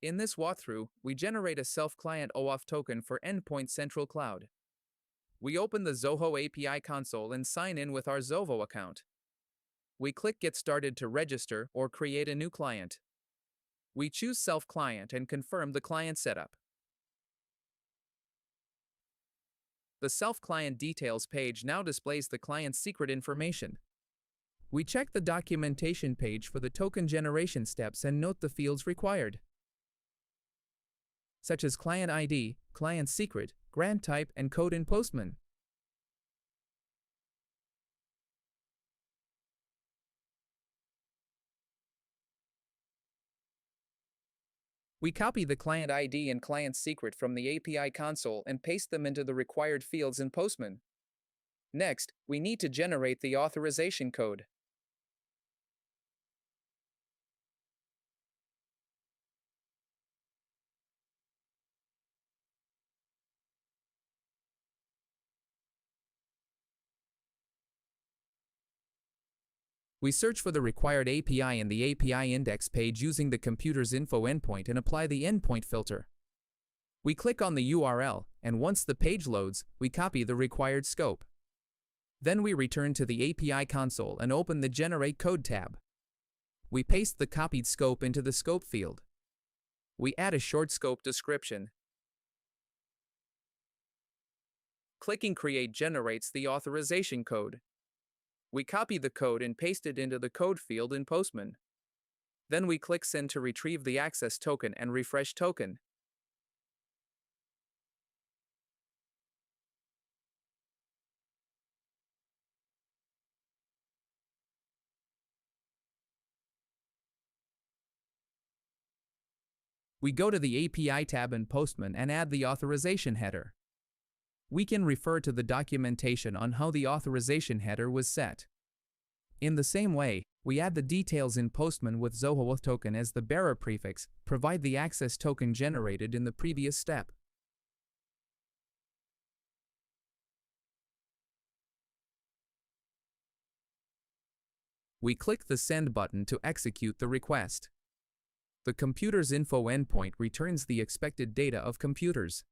In this walkthrough, we generate a self-client OAuth token for Endpoint Central Cloud. We open the Zoho API Console and sign in with our Zoho account. We click Get Started to register or create a new client. We choose Self-Client and confirm the client setup. The Self-Client Details page now displays the client's secret information. We check the documentation page for the token generation steps and note the fields required, such as client ID, client secret, grant type, and code in Postman. We copy the client ID and client secret from the API console and paste them into the required fields in Postman. Next, we need to generate the authorization code. We search for the required API in the API index page using the computer's info endpoint and apply the endpoint filter. We click on the URL, and once the page loads, we copy the required scope. Then we return to the API console and open the Generate Code tab. We paste the copied scope into the scope field. We add a short scope description. Clicking Create generates the authorization code. We copy the code and paste it into the code field in Postman. Then we click Send to retrieve the access token and refresh token. We go to the API tab in Postman and add the authorization header. We can refer to the documentation on how the authorization header was set. In the same way, we add the details in Postman with Zoho OAuth token as the bearer prefix, provide the access token generated in the previous step. We click the Send button to execute the request. The computer's info endpoint returns the expected data of computers.